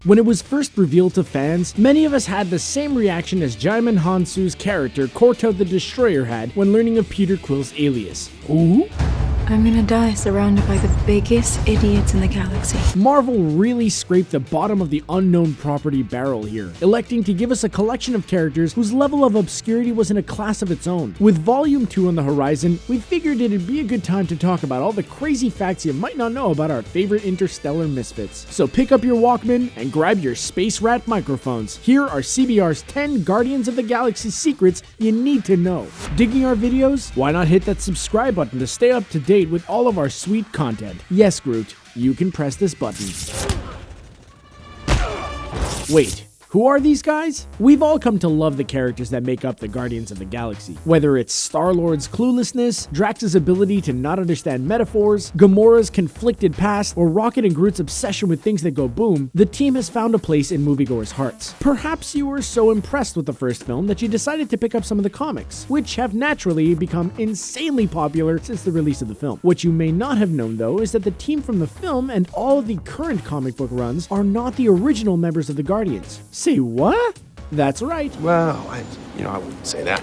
When it was first revealed to fans, many of us had the same reaction as Jaimin Hansu's character Korto the Destroyer had when learning of Peter Quill's alias. Who? I'm gonna die surrounded by the biggest idiots in the galaxy. Marvel really scraped the bottom of the unknown property barrel here, electing to give us a collection of characters whose level of obscurity was in a class of its own. With Volume 2 on the horizon, we figured it'd be a good time to talk about all the crazy facts you might not know about our favorite interstellar misfits. So pick up your Walkman and grab your Space Rat microphones. Here are CBR's 10 Guardians of the Galaxy secrets you need to know. Digging our videos? Why not hit that subscribe button to stay up to date with all of our sweet content. Yes, Groot, you can press this button. Wait. Who are these guys? We've all come to love the characters that make up the Guardians of the Galaxy. Whether it's Star-Lord's cluelessness, Drax's ability to not understand metaphors, Gamora's conflicted past, or Rocket and Groot's obsession with things that go boom, the team has found a place in moviegoers' hearts. Perhaps you were so impressed with the first film that you decided to pick up some of the comics, which have naturally become insanely popular since the release of the film. What you may not have known, though, is that the team from the film and all of the current comic book runs are not the original members of the Guardians. Say what? That's right. Well, I wouldn't say that.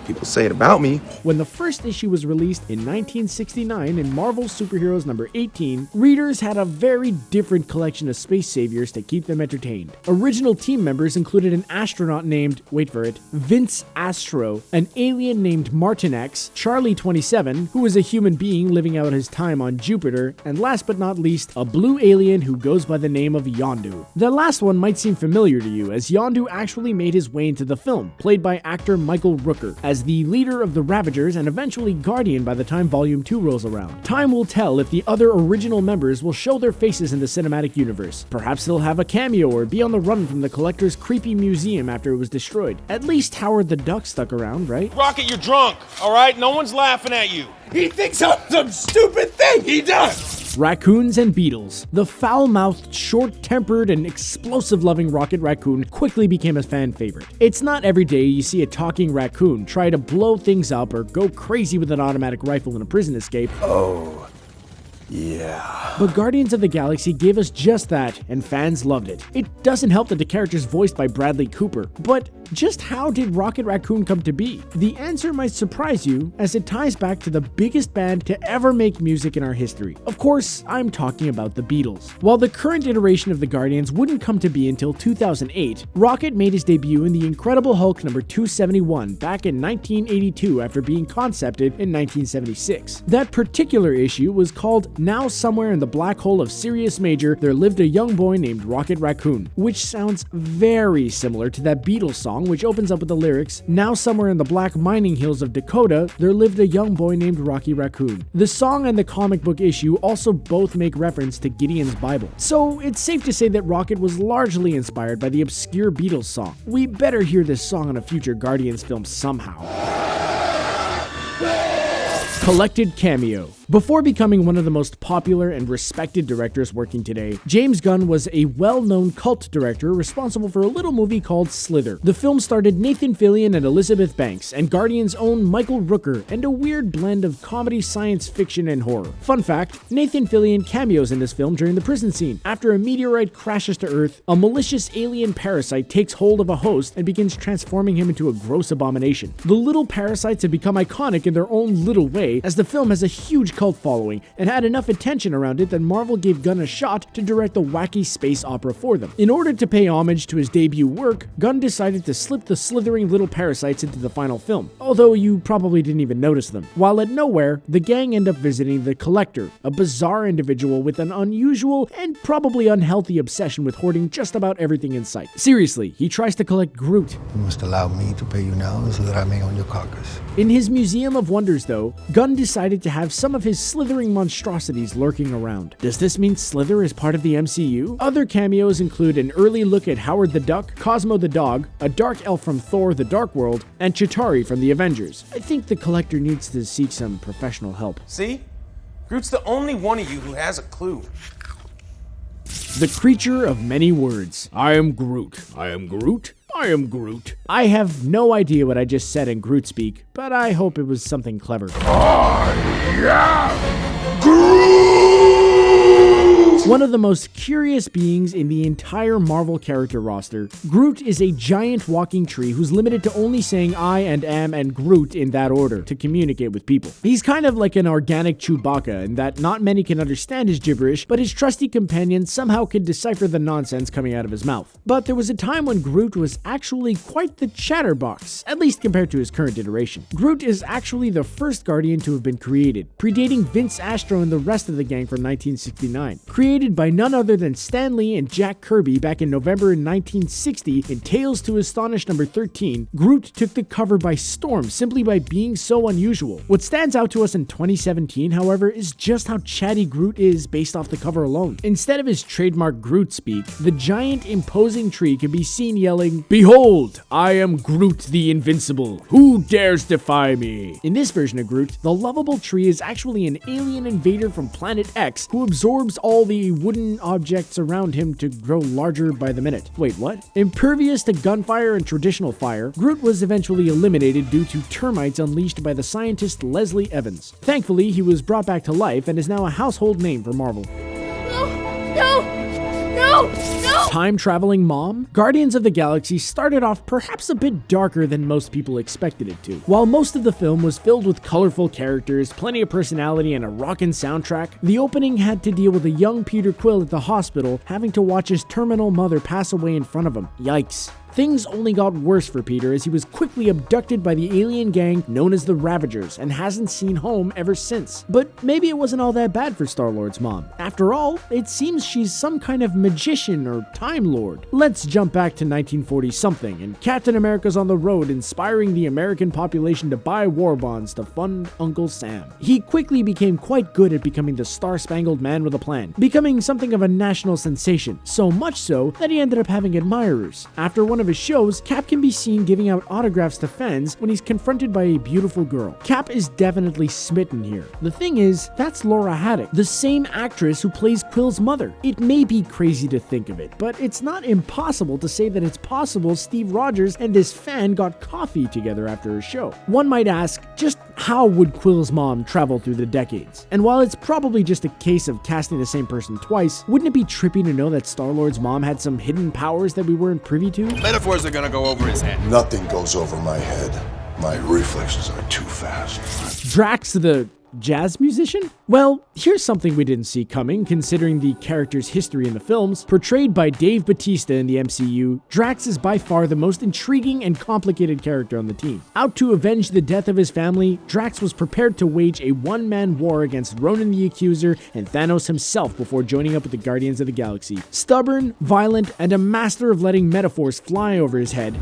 People say it about me. When the first issue was released in 1969 in Marvel Superheroes number 18, readers had a very different collection of space saviors to keep them entertained. Original team members included an astronaut named, wait for it, Vince Astro, an alien named Martin X, Charlie 27, who was a human being living out his time on Jupiter, and last but not least, a blue alien who goes by the name of Yondu. The last one might seem familiar to you, as Yondu actually made his way into the film, played by actor Michael Rooker, as the leader of the Ravagers and eventually Guardian by the time Volume 2 rolls around. Time will tell if the other original members will show their faces in the cinematic universe. Perhaps they'll have a cameo or be on the run from the Collector's creepy museum after it was destroyed. At least Howard the Duck stuck around, right? Rocket, you're drunk, all right? No one's laughing at you. He thinks I'm some stupid thing. He does. Racoons and Beatles. The foul-mouthed, short-tempered, and explosive-loving Rocket Raccoon quickly became a fan favorite. It's not every day you see a talking raccoon try to blow things up or go crazy with an automatic rifle in a prison escape. Oh, yeah. But Guardians of the Galaxy gave us just that, and fans loved it. It doesn't help that the character's voiced by Bradley Cooper, but just how did Rocket Raccoon come to be? The answer might surprise you, as it ties back to the biggest band to ever make music in our history. Of course, I'm talking about the Beatles. While the current iteration of the Guardians wouldn't come to be until 2008, Rocket made his debut in The Incredible Hulk number 271 back in 1982 after being concepted in 1976. That particular issue was called Now Somewhere in the Black Hole of Sirius Major, There Lived a Young Boy Named Rocket Raccoon, which sounds very similar to that Beatles song which opens up with the lyrics, Now somewhere in the black mining hills of Dakota, there lived a young boy named Rocky Raccoon. The song and the comic book issue also both make reference to Gideon's Bible. So it's safe to say that Rocket was largely inspired by the obscure Beatles song. We better hear this song on a future Guardians film somehow. Collected cameo. Before becoming one of the most popular and respected directors working today, James Gunn was a well-known cult director responsible for a little movie called Slither. The film starred Nathan Fillion and Elizabeth Banks, and Guardian's own Michael Rooker, and a weird blend of comedy, science fiction, and horror. Fun fact, Nathan Fillion cameos in this film during the prison scene. After a meteorite crashes to Earth, a malicious alien parasite takes hold of a host and begins transforming him into a gross abomination. The little parasites have become iconic in their own little way, as the film has a huge cult following and had enough attention around it that Marvel gave Gunn a shot to direct the wacky space opera for them. In order to pay homage to his debut work, Gunn decided to slip the slithering little parasites into the final film, although you probably didn't even notice them. While at nowhere, the gang end up visiting the Collector, a bizarre individual with an unusual and probably unhealthy obsession with hoarding just about everything in sight. Seriously, he tries to collect Groot. You must allow me to pay you now so that I may own your carcass. In his Museum of Wonders, though, Gunn decided to have some of his slithering monstrosities lurking around. Does this mean Slither is part of the MCU? Other cameos include an early look at Howard the Duck, Cosmo the Dog, a dark elf from Thor the Dark World, and Chitauri from the Avengers. I think the Collector needs to seek some professional help. See? Groot's the only one of you who has a clue. The creature of many words. I am Groot. I am Groot. I am Groot. I have no idea what I just said in Groot speak, but I hope it was something clever. I am Groot! One of the most curious beings in the entire Marvel character roster, Groot is a giant walking tree who's limited to only saying I and am and Groot in that order to communicate with people. He's kind of like an organic Chewbacca in that not many can understand his gibberish, but his trusty companion somehow can decipher the nonsense coming out of his mouth. But there was a time when Groot was actually quite the chatterbox, at least compared to his current iteration. Groot is actually the first Guardian to have been created, predating Vince Astro and the rest of the gang from 1969. Created by none other than Stan Lee and Jack Kirby back in November 1960 in Tales to Astonish number 13, Groot took the cover by storm simply by being so unusual. What stands out to us in 2017, however, is just how chatty Groot is based off the cover alone. Instead of his trademark Groot speak, the giant imposing tree can be seen yelling, "Behold, I am Groot the Invincible. Who dares defy me?" In this version of Groot, the lovable tree is actually an alien invader from Planet X who absorbs all the wooden objects around him to grow larger by the minute. Wait, what? Impervious to gunfire and traditional fire, Groot was eventually eliminated due to termites unleashed by the scientist Leslie Evans. Thankfully, he was brought back to life and is now a household name for Marvel. No! Time-Travelling Mom? Guardians of the Galaxy started off perhaps a bit darker than most people expected it to. While most of the film was filled with colorful characters, plenty of personality, and a rockin' soundtrack, the opening had to deal with a young Peter Quill at the hospital having to watch his terminal mother pass away in front of him. Yikes. Things only got worse for Peter as he was quickly abducted by the alien gang known as the Ravagers and hasn't seen home ever since. But maybe it wasn't all that bad for Star-Lord's mom. After all, it seems she's some kind of magician or Time Lord. Let's jump back to 1940-something and Captain America's on the road inspiring the American population to buy war bonds to fund Uncle Sam. He quickly became quite good at becoming the Star-Spangled Man with a plan, becoming something of a national sensation, so much so that he ended up having admirers. After one of his shows, Cap can be seen giving out autographs to fans when he's confronted by a beautiful girl. Cap is definitely smitten here. The thing is, that's Laura Haddock, the same actress who plays Quill's mother. It may be crazy to think of it, but it's not impossible to say that it's possible Steve Rogers and this fan got coffee together after a show. One might ask, just how would Quill's mom travel through the decades? And while it's probably just a case of casting the same person twice, wouldn't it be trippy to know that Star-Lord's mom had some hidden powers that we weren't privy to? Metaphors are gonna go over his head. Nothing goes over my head. My reflexes are too fast. Drax the jazz musician? Well, here's something we didn't see coming, considering the character's history in the films. Portrayed by Dave Bautista in the MCU, Drax is by far the most intriguing and complicated character on the team. Out to avenge the death of his family, Drax was prepared to wage a one-man war against Ronan the Accuser and Thanos himself before joining up with the Guardians of the Galaxy. Stubborn, violent, and a master of letting metaphors fly over his head,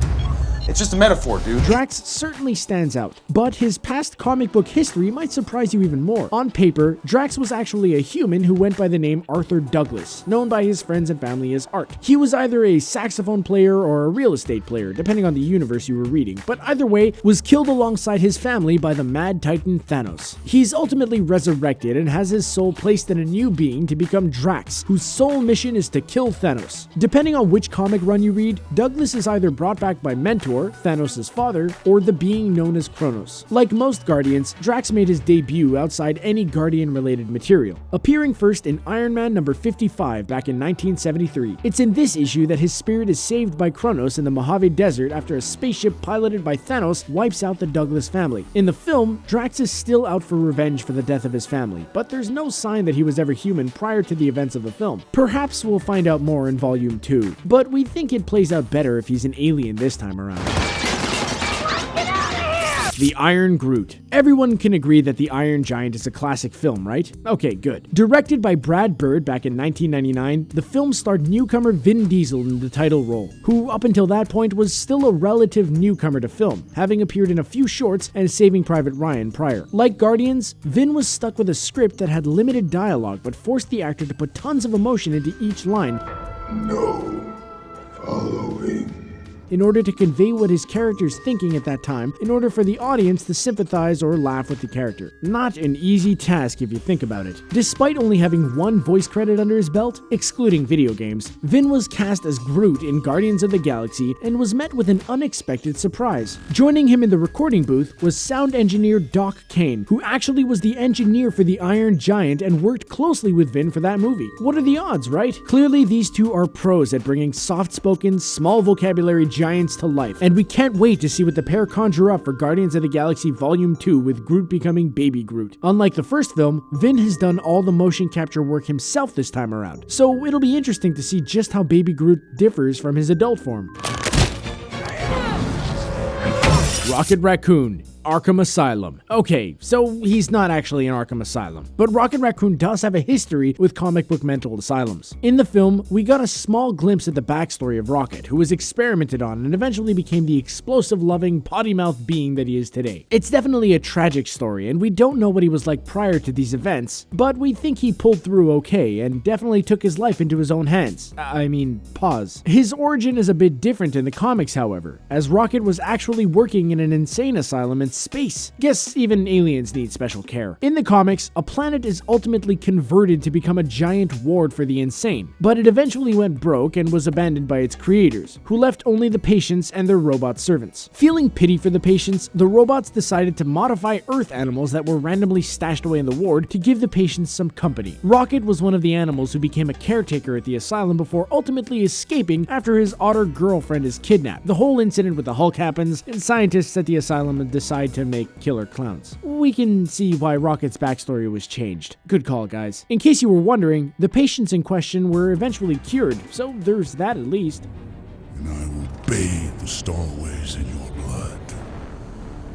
It's just a metaphor, dude. Drax certainly stands out, but his past comic book history might surprise you even more. On paper, Drax was actually a human who went by the name Arthur Douglas, known by his friends and family as Art. He was either a saxophone player or a real estate player, depending on the universe you were reading, but either way, was killed alongside his family by the Mad Titan Thanos. He's ultimately resurrected and has his soul placed in a new being to become Drax, whose sole mission is to kill Thanos. Depending on which comic run you read, Douglas is either brought back by Mentor, Thanos' father, or the being known as Kronos. Like most Guardians, Drax made his debut outside any Guardian-related material, appearing first in Iron Man number 55 back in 1973. It's in this issue that his spirit is saved by Kronos in the Mojave Desert after a spaceship piloted by Thanos wipes out the Douglas family. In the film, Drax is still out for revenge for the death of his family, but there's no sign that he was ever human prior to the events of the film. Perhaps we'll find out more in Volume 2, but we think it plays out better if he's an alien this time around. The Iron Groot. Everyone can agree that The Iron Giant is a classic film, right? Okay, good. Directed by Brad Bird back in 1999, the film starred newcomer Vin Diesel in the title role, who up until that point was still a relative newcomer to film, having appeared in a few shorts and Saving Private Ryan prior. Like Guardians, Vin was stuck with a script that had limited dialogue but forced the actor to put tons of emotion into each line. No following in order to convey what his character's thinking at that time, in order for the audience to sympathize or laugh with the character. Not an easy task if you think about it. Despite only having one voice credit under his belt, excluding video games, Vin was cast as Groot in Guardians of the Galaxy and was met with an unexpected surprise. Joining him in the recording booth was sound engineer Doc Kane, who actually was the engineer for the Iron Giant and worked closely with Vin for that movie. What are the odds, right? Clearly, these two are pros at bringing soft-spoken, small vocabulary giants to life, and we can't wait to see what the pair conjure up for Guardians of the Galaxy Volume 2 with Groot becoming Baby Groot. Unlike the first film, Vin has done all the motion capture work himself this time around, so it'll be interesting to see just how Baby Groot differs from his adult form. Rocket Raccoon, Arkham Asylum. Okay, so he's not actually in Arkham Asylum, but Rocket Raccoon does have a history with comic book mental asylums. In the film, we got a small glimpse at the backstory of Rocket, who was experimented on and eventually became the explosive-loving, potty-mouthed being that he is today. It's definitely a tragic story, and we don't know what he was like prior to these events, but we think he pulled through okay and definitely took his life into his own hands. Pause. His origin is a bit different in the comics, however, as Rocket was actually working in an insane asylum in space. Guess even aliens need special care. In the comics, a planet is ultimately converted to become a giant ward for the insane, but it eventually went broke and was abandoned by its creators, who left only the patients and their robot servants. Feeling pity for the patients, the robots decided to modify Earth animals that were randomly stashed away in the ward to give the patients some company. Rocket was one of the animals who became a caretaker at the asylum before ultimately escaping after his otter girlfriend is kidnapped. The whole incident with the Hulk happens, and scientists at the asylum decide to make killer clowns. We can see why Rocket's backstory was changed. Good call, guys. In case you were wondering, the patients in question were eventually cured, so there's that at least. And I will bathe the starways in your blood.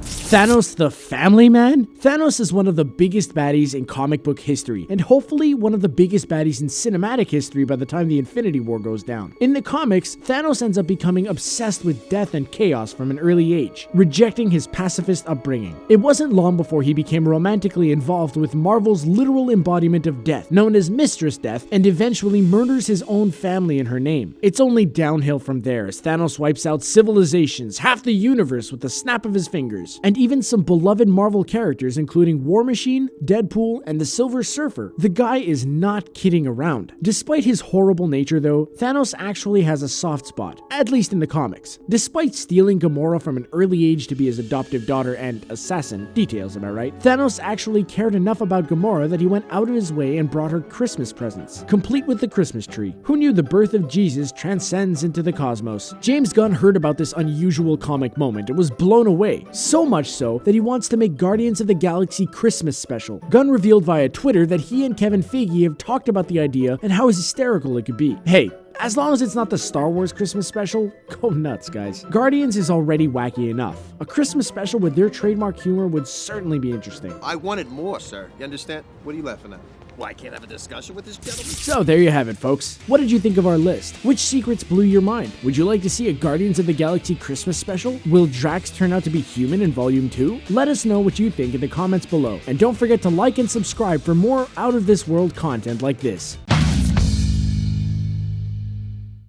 Thanos the FAMILY Man? Thanos is one of the biggest baddies in comic book history, and hopefully one of the biggest baddies in cinematic history by the time the Infinity War goes down. In the comics, Thanos ends up becoming obsessed with death and chaos from an early age, rejecting his pacifist upbringing. It wasn't long before he became romantically involved with Marvel's literal embodiment of death, known as Mistress Death, and eventually murders his own family in her name. It's only downhill from there as Thanos wipes out civilizations, half the universe with the snap of his fingers, and even some beloved Marvel characters including War Machine, Deadpool, and the Silver Surfer. The guy is not kidding around. Despite his horrible nature though, Thanos actually has a soft spot, at least in the comics. Despite stealing Gamora from an early age to be his adoptive daughter and assassin, details am I right, Thanos actually cared enough about Gamora that he went out of his way and brought her Christmas presents, complete with the Christmas tree. Who knew the birth of Jesus transcends into the cosmos? James Gunn heard about this unusual comic moment and was blown away, so much so that he wants to make Guardians of the Galaxy Christmas special. Gunn revealed via Twitter that he and Kevin Feige have talked about the idea and how hysterical it could be. Hey, as long as it's not the Star Wars Christmas special, go nuts, guys. Guardians is already wacky enough. A Christmas special with their trademark humor would certainly be interesting. I wanted more, sir. You understand? What are you laughing at? Well, I can't have a discussion with this gentleman. So there you have it, folks. What did you think of our list? Which secrets blew your mind? Would you like to see a Guardians of the Galaxy Christmas special? Will Drax turn out to be human in Volume 2? Let us know what you think in the comments below. And don't forget to like and subscribe for more out-of-this-world content like this.